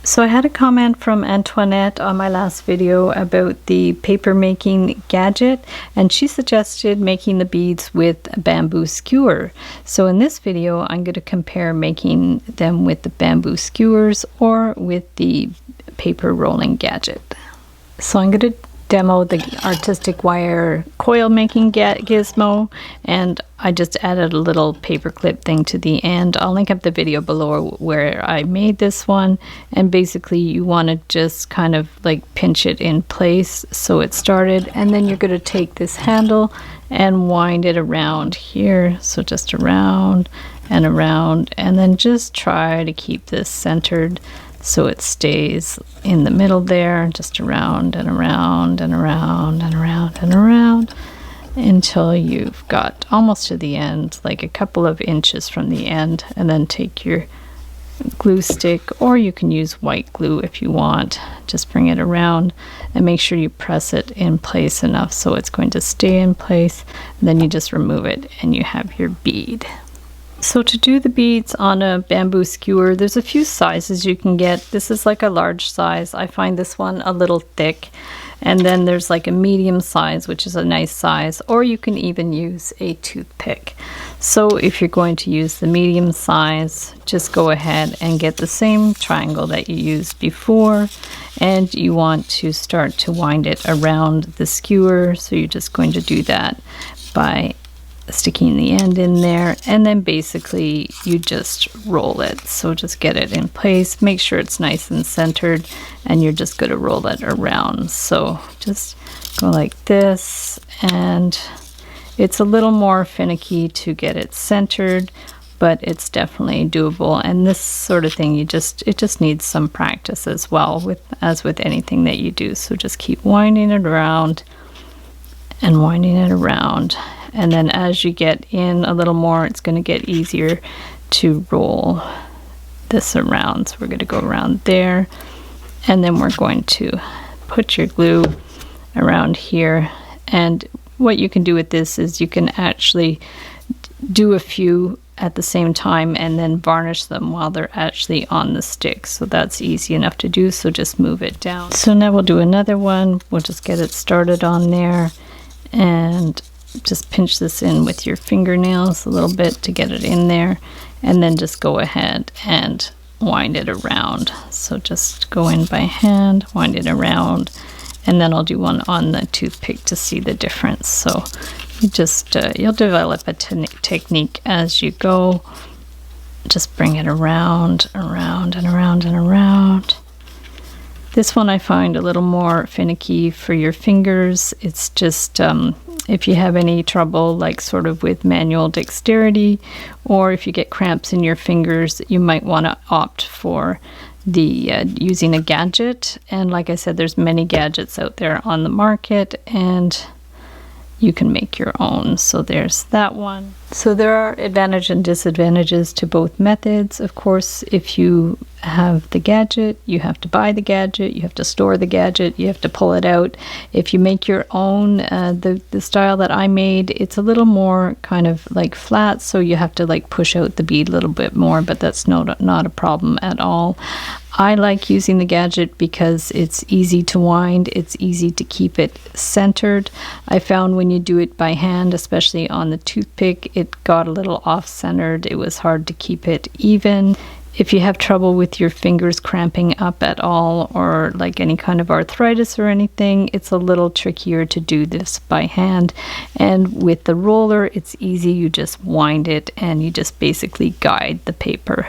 So I had a comment from Antoinette on my last video about the paper making gadget, and she suggested making the beads with a bamboo skewer. So in this video I'm going to compare making them with the bamboo skewers or with the paper rolling gadget. So I'm going to demo the artistic wire coil making gizmo, and I just added a little paper clip thing to the end. I'll link up the video below where I made this one, and basically you want to just kind of like pinch it in place so it started, and then you're going to take this handle and wind it around here, so just around and around, and then just try to keep this centered so it stays in the middle there, just around and around and around and around and around until you've got almost to the end, like a couple of inches from the end, and then take your glue stick, or you can use white glue if you want. Just bring it around and make sure you press it in place enough so it's going to stay in place, and then you just remove it and you have your bead. So to do the beads on a bamboo skewer, there's a few sizes you can get. This is like a large size. I find this one a little thick. And then there's like a medium size, which is a nice size, or you can even use a toothpick. So if you're going to use the medium size, just go ahead and get the same triangle that you used before, and you want to start to wind it around the skewer. So you're just going to do that by sticking the end in there, and then basically you just roll it. So just get it in place, make sure it's nice and centered, and you're just going to roll it around. So just go like this, and it's a little more finicky to get it centered, but it's definitely doable. And this sort of thing, it just needs some practice as well, as with anything that you do. So just keep winding it around and winding it around, and then as you get in a little more, it's going to get easier to roll this around. So we're going to go around there, and then we're going to put your glue around here. And what you can do with this is you can actually do a few at the same time and then varnish them while they're actually on the stick. So that's easy enough to do, so just move it down. So now we'll do another one. We'll just get it started on there, and just pinch this in with your fingernails a little bit to get it in there, and then just go ahead and wind it around. So just go in by hand, wind it around, and then I'll do one on the toothpick to see the difference. So you just you'll develop a technique as you go. Just bring it around, around and around and around. This one I find a little more finicky for your fingers. It's just if you have any trouble, like sort of with manual dexterity, or if you get cramps in your fingers, you might want to opt for the using a gadget. And like I said, there's many gadgets out there on the market, and you can make your own. So there's that one. So there are advantages and disadvantages to both methods. Of course, if you have the gadget, you have to buy the gadget, you have to store the gadget, you have to pull it out. If you make your own, the style that I made, it's a little more kind of like flat, so you have to like push out the bead a little bit more, but that's not a problem at all. I like using the gadget because it's easy to wind, it's easy to keep it centered. I found when you do it by hand, especially on the toothpick, it got a little off-centered. It was hard to keep it even. If you have trouble with your fingers cramping up at all, or like any kind of arthritis or anything, it's a little trickier to do this by hand. And with the roller, it's easy. You just wind it and you just basically guide the paper.